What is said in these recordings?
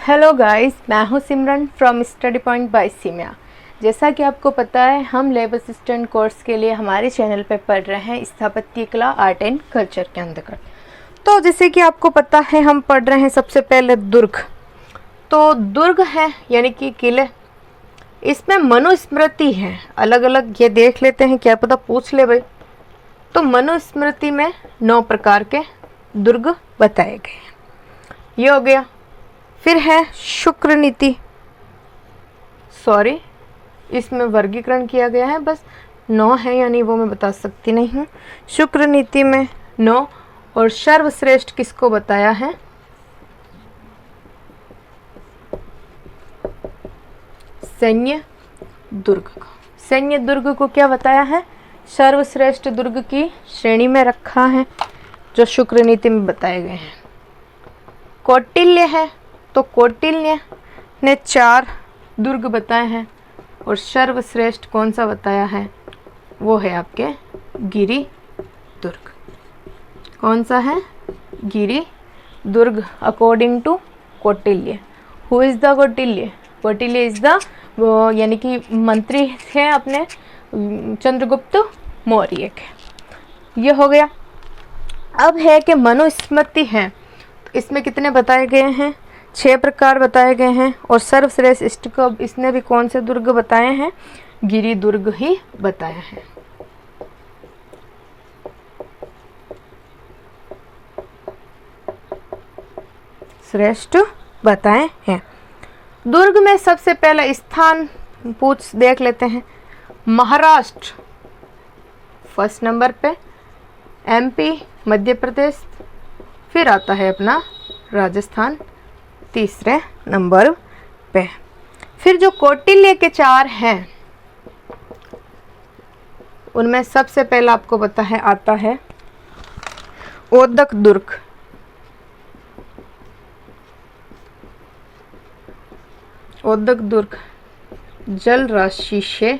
Hello guys, मैं हूं सिमरन from study point by सिम्या। जैसा कि आपको पता है, हम लैब असिस्टेंट कोर्स के लिए हमारे चैनल पर पढ़ रहे हैं स्थापत्य कला आर्ट एंड कल्चर के अंतर्गत। तो जैसे कि आपको पता है, हम पढ़ रहे हैं सबसे पहले दुर्ग। तो दुर्ग है यानी कि किले, इसमें मनुस्मृति है। अलग अलग ये देख लेते हैं, क्या पता पूछ ले भाई। तो मनुस्मृति में 9 प्रकार के दुर्ग बताए गए हैं। ये हो गया। फिर है शुक्र नीति, सॉरी इसमें वर्गीकरण किया गया है, बस 9 है यानी वो मैं बता सकती नहीं हूँ। शुक्र नीति में 9। और सर्वश्रेष्ठ किसको बताया है? सैन्य दुर्ग को। सैन्य दुर्ग को क्या बताया है? सर्वश्रेष्ठ दुर्ग की श्रेणी में रखा है, जो शुक्र नीति में बताए गए हैं। कौटिल्य है, तो कौटिल्य ने 4 दुर्ग बताए हैं। और सर्वश्रेष्ठ कौन सा बताया है? वो है आपके गिरि दुर्ग। कौन सा है? गिरि दुर्ग according to Kautilya. Who is the Kautilya? Kautilya is the यानी कि मंत्री थे अपने चंद्रगुप्त मौर्य के। ये हो गया। अब है कि मनुस्मृति है, तो इसमें कितने बताए गए हैं? 6 प्रकार बताए गए हैं। और सर्वश्रेष्ठ को इसने भी कौन से दुर्ग बताए हैं? गिरि दुर्ग ही बताया है। श्रेष्ठ बताए हैं। दुर्ग में सबसे पहला स्थान देख लेते हैं। महाराष्ट्र फर्स्ट नंबर पे, MP मध्य प्रदेश, फिर आता है अपना राजस्थान तीसरे नंबर पे। फिर जो कौटिल्य के 4 हैं, उनमें सबसे पहला आपको पता है आता है ओदक दुर्ग। ओदक दुर्ग जल राशि से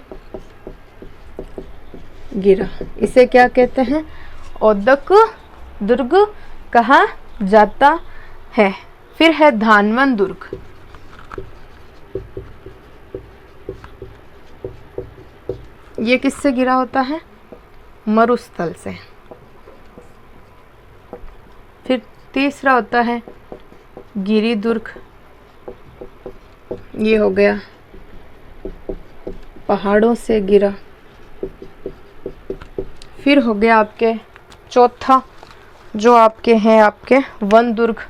गिरा, इसे क्या कहते हैं? ओदक दुर्ग कहा जाता है। फिर है धानवन दुर्ग। ये किससे गिरा होता है? मरुस्थल से। फिर तीसरा होता है गिरि दुर्ग। ये हो गया पहाड़ों से गिरा। फिर हो गया आपके चौथा, जो आपके हैं आपके वन दुर्ग।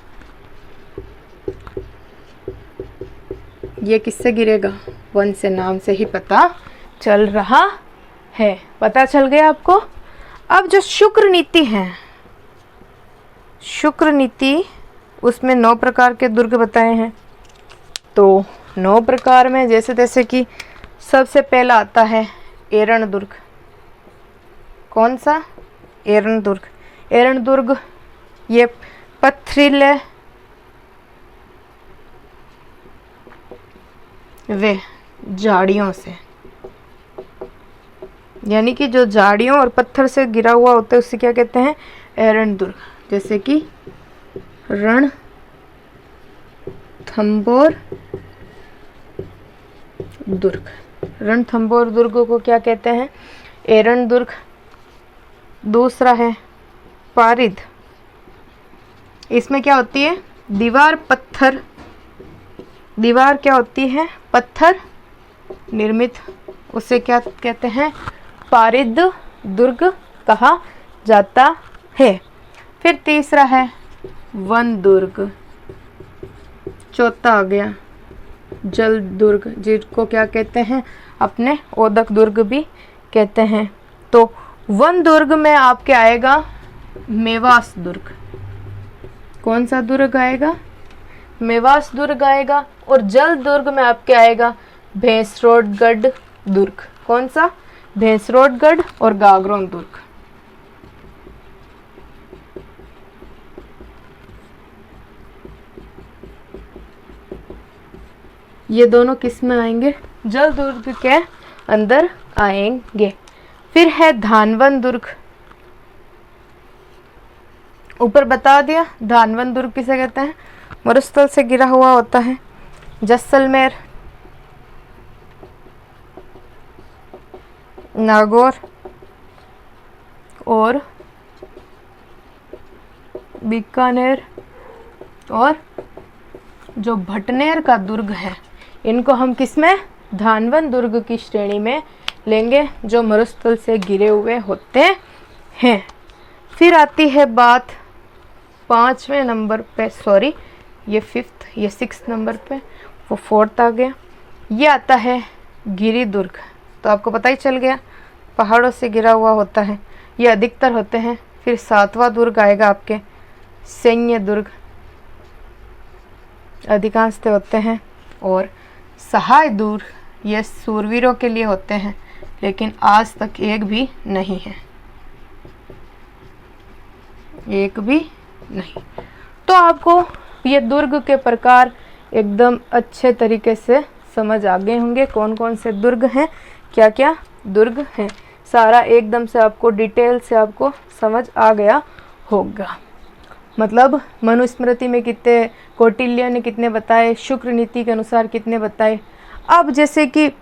ये किससे गिरेगा? वन से, नाम से ही पता चल रहा है। पता चल गया आपको? अब जो शुक्र नीति है, शुक्र नीति उसमें 9 प्रकार के दुर्ग बताए हैं। तो 9 प्रकार में जैसे कि सबसे पहला आता है एरण दुर्ग। कौन सा? एरण दुर्ग। एरण दुर्ग ये पथरीले वे झाड़ियों से, यानी कि जो झाड़ियों और पत्थर से गिरा हुआ होता है, उससे क्या कहते हैं? एरण दुर्ग। जैसे कि रणथंभौर दुर्ग। रणथंभौर दुर्ग को क्या कहते हैं? एरण दुर्ग। दूसरा है पारिद। इसमें क्या होती है? दीवार पत्थर, दीवार क्या होती है? पत्थर निर्मित, उसे क्या कहते हैं? पारिद दुर्ग कहा जाता है। फिर तीसरा है वन दुर्ग। चौथा आ गया जल दुर्ग, जिसको क्या कहते हैं? अपने ओदक दुर्ग भी कहते हैं। तो वन दुर्ग में आपके आएगा मेवास दुर्ग। कौन सा दुर्ग आएगा? मेवास दुर्ग आएगा। और जल दुर्ग में आपके आएगा भैंसरोडगढ़ दुर्ग। कौन सा? भैंसरोडगढ़ और गागरोन दुर्ग। ये दोनों किस में आएंगे? जल दुर्ग के अंदर आएंगे। फिर है धानवन दुर्ग। ऊपर बता दिया, धानवन दुर्ग किसे कहते हैं? मरुस्थल से गिरा हुआ होता है। जैसलमेर, नागौर और बीकानेर और जो भटनेर का दुर्ग है, इनको हम किसमें, धानवन दुर्ग की श्रेणी में लेंगे, जो मरुस्थल से घिरे हुए होते हैं। फिर आती है बात 5वें नंबर पे, सॉरी ये 5th, ये 6th नंबर पे, वो 4th आ गया। ये आता है गिरी दुर्ग। तो आपको पता ही चल गया, पहाड़ों से घिरा हुआ होता है, ये अधिकतर होते हैं। फिर 7वां दुर्ग आएगा आपके सैन्य दुर्ग, अधिकांश होते हैं। और सहाय दुर्ग, ये सूरवीरों के लिए होते हैं, लेकिन आज तक एक भी नहीं है, एक भी नहीं। तो आपको ये दुर्ग के प्रकार एकदम अच्छे तरीके से समझ आ गए होंगे, कौन कौन से दुर्ग हैं, क्या क्या दुर्ग हैं, सारा एकदम से आपको डिटेल से आपको समझ आ गया होगा। मतलब मनुस्मृति में कितने, कौटिल्य ने कितने बताए, शुक्र नीति के अनुसार कितने बताए। अब जैसे कि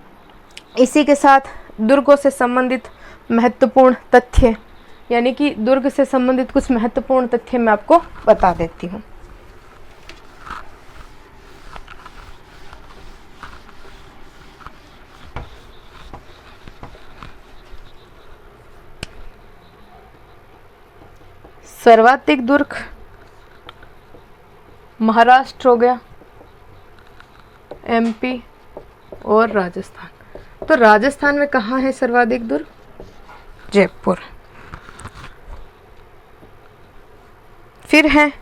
इसी के साथ दुर्गों से संबंधित महत्वपूर्ण तथ्य, यानी कि दुर्ग से संबंधित कुछ महत्वपूर्ण तथ्य मैं आपको बता देती हूँ। सर्वाधिक दुर्ग महाराष्ट्र हो गया, MP और राजस्थान। तो राजस्थान में कहाँ है सर्वाधिक दुर्ग? जयपुर। फिर है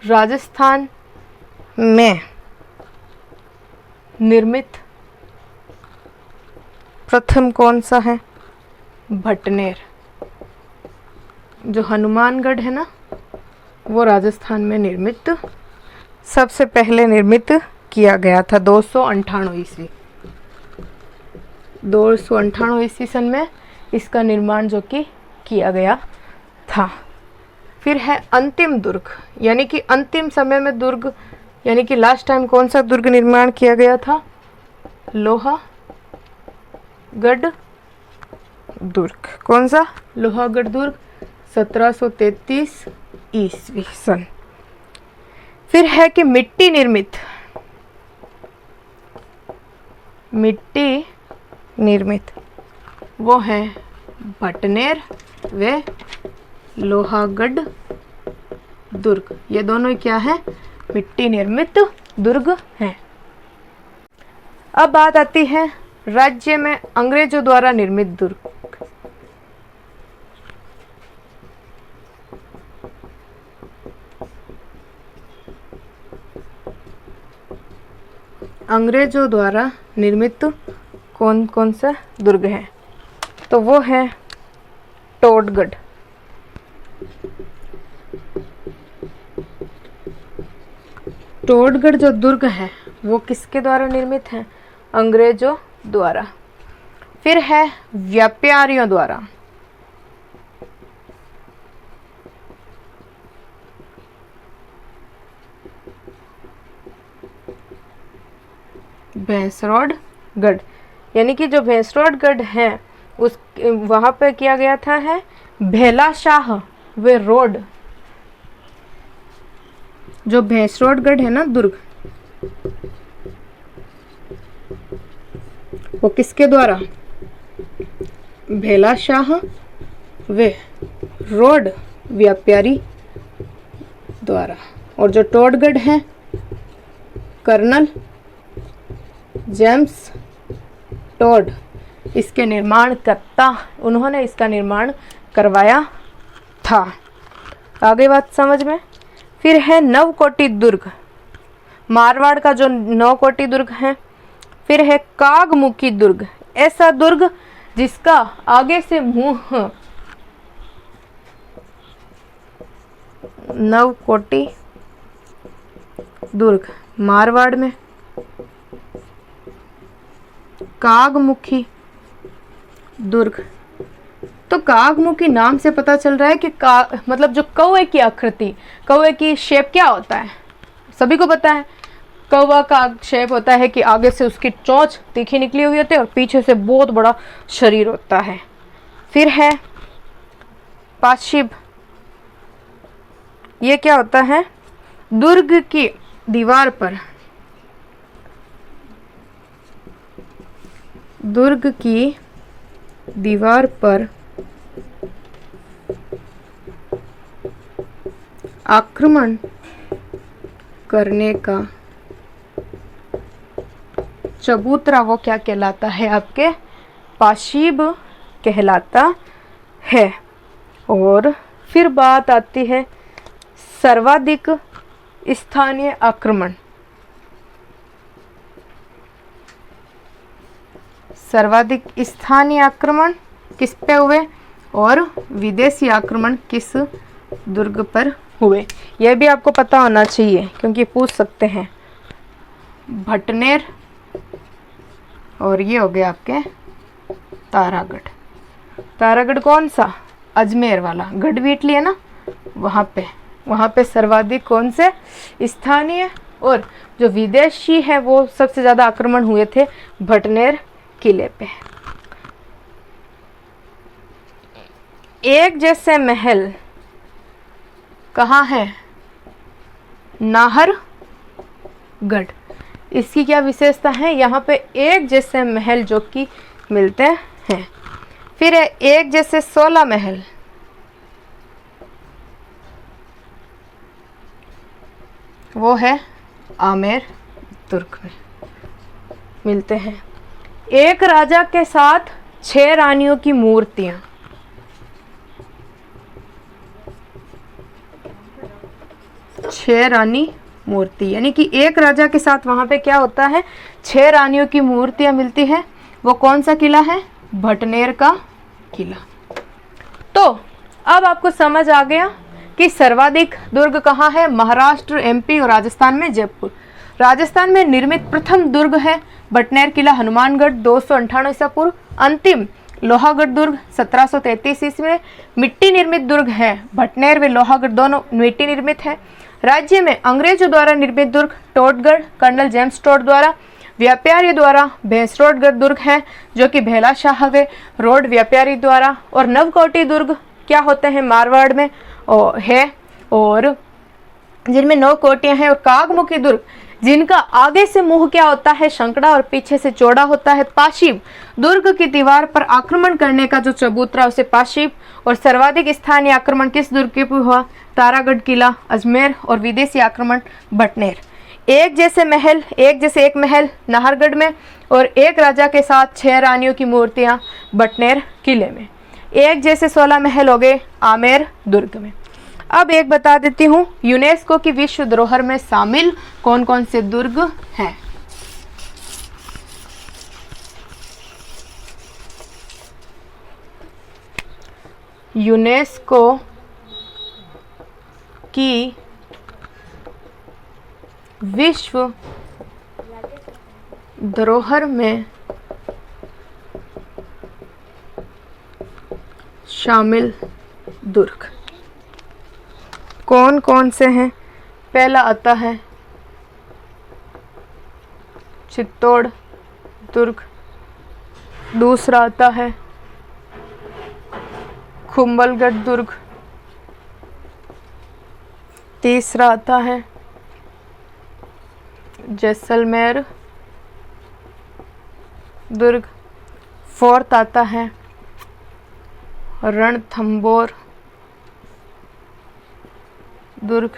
राजस्थान में निर्मित प्रथम कौन सा है? भटनेर। जो हनुमानगढ़ है ना, वो राजस्थान में निर्मित, सबसे पहले निर्मित किया गया था 298 ईस्वी। 298 ईस्वी सन में इसका निर्माण जो कि किया गया था। फिर है अंतिम दुर्ग, यानी कि अंतिम समय में दुर्ग, यानी कि लास्ट टाइम कौन सा दुर्ग निर्माण किया गया था? लोहागढ़ दुर्ग। कौन सा? लोहागढ़ दुर्ग, 1733 ईस्वी सन। फिर है कि मिट्टी निर्मित वो है भटनेर व लोहागढ़ दुर्ग। ये दोनों क्या है? मिट्टी निर्मित दुर्ग हैं। अब बात आती है राज्य में अंग्रेजों द्वारा निर्मित दुर्ग। अंग्रेजों द्वारा निर्मित कौन कौन सा दुर्ग है? तो वो है टोडगढ़, टोडगढ़ जो दुर्ग है वो किसके द्वारा निर्मित है? अंग्रेजों द्वारा। फिर है व्यापारियों द्वारा। भैंसरोडगढ़, यानी कि जो भैंसरोडगढ़ है उस वहां पे किया गया था है भेलाशाह वे रोड। जो भैंसरोडगढ़ है ना दुर्ग, वो किसके द्वारा? भेलाशाह वे रोड व्यापारी द्वारा। और जो टोडगढ़ है कर्नल जेम्स टोड इसके निर्माण करता, उन्होंने इसका निर्माण करवाया था। आगे बात समझ में। फिर है नवकोटि दुर्ग, मारवाड़ का जो नवकोटि दुर्ग है। फिर है कागमुखी दुर्ग, ऐसा दुर्ग जिसका आगे से मुंह, नवकोटि दुर्ग मारवाड़ में। कागमुखी दुर्ग, तो कागमुखी नाम से पता चल रहा है कि मतलब जो कौवे की आकृति, कौवे की शेप क्या होता है? सभी को पता है कौवा का शेप होता है कि आगे से उसकी चोंच तीखी निकली हुई होती है और पीछे से बहुत बड़ा शरीर होता है। फिर है पाशिब। ये क्या होता है? दुर्ग की दीवार पर, दुर्ग की दीवार पर आक्रमण करने का चबूतरा वो क्या कहलाता है? आपके पाशिब कहलाता है। और फिर बात आती है सर्वाधिक स्थानीय आक्रमण। सर्वाधिक स्थानीय आक्रमण किस पे हुए और विदेशी आक्रमण किस दुर्ग पर हुए? यह भी आपको पता होना चाहिए क्योंकि पूछ सकते हैं। भटनेर और ये हो गया आपके तारागढ़। तारागढ़ कौन सा? अजमेर वाला, गढ़वीटली है ना, वहाँ पे सर्वाधिक कौन से स्थानीय और जो विदेशी है वो सबसे ज़्यादा आक्रमण हुए थे भटनेर किले पे। एक जैसे महल कहाँ है? नाहरगढ़। इसकी क्या विशेषता है? यहाँ पे एक जैसे महल जो कि मिलते हैं। फिर है एक जैसे 16 महल। वो है आमेर दुर्ग में मिलते हैं। एक राजा के साथ 6 रानियों की मूर्तियां। 6 रानी मूर्ति, यानी कि एक राजा के साथ वहां पे क्या होता है? 6 रानियों की मूर्तियां मिलती है। वो कौन सा किला है? भटनेर का किला। तो अब आपको समझ आ गया कि सर्वाधिक दुर्ग कहाँ है? महाराष्ट्र, एमपी और राजस्थान में जयपुर। राजस्थान में निर्मित प्रथम दुर्ग है भटनेर किला, हनुमानगढ़ 298 ईसा पूर्व। अंतिम लोहागढ़ दुर्ग 1733 ईस्वी में। मिट्टी निर्मित दुर्ग है भटनेर व लोहागढ़, दोनों मिट्टी निर्मित है। राज्य में अंग्रेजों द्वारा निर्मित दुर्ग टोटगढ़ कर्नल जेम्स टोट द्वारा, व्यापारी द्वारा भैंसरोडगढ़ दुर्ग है जो कि भेला शाह वे रोड व्यापारी द्वारा। और नवकोटी दुर्ग क्या होते हैं? मारवाड़ में है और जिनमें 9 कोटियां हैं। और कागमुखी दुर्ग जिनका आगे से मुंह क्या होता है? शंकड़ा और पीछे से चौड़ा होता है। पाशिब दुर्ग की दीवार पर आक्रमण करने का जो चबूतरा उसे पाशिब। और सर्वाधिक स्थानीय आक्रमण किस दुर्ग के हुआ? तारागढ़ किला, अजमेर। और विदेशी आक्रमण भटनेर। एक जैसे महल, एक जैसे एक महल नाहरगढ़ में और एक राजा के साथ 6 रानियों की मूर्तियां भटनेर किले में। एक जैसे 16 महल हो गए आमेर दुर्ग में। अब एक बता देती हूँ, यूनेस्को की विश्व धरोहर में शामिल कौन कौन से दुर्ग हैं। यूनेस्को की विश्व धरोहर में शामिल दुर्ग कौन कौन से हैं? पहला आता है चित्तौड़ दुर्ग, दूसरा आता है कुंभलगढ़ दुर्ग, तीसरा आता है जैसलमेर दुर्ग, फोर्थ आता है रणथंबोर दुर्ग,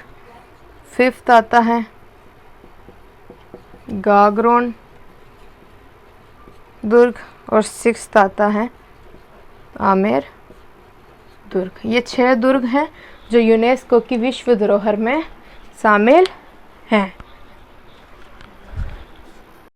फिफ्थ आता है गागरोन दुर्ग और सिक्स्थ आता है आमेर दुर्ग। ये 6 दुर्ग हैं जो यूनेस्को की विश्व धरोहर में शामिल हैं।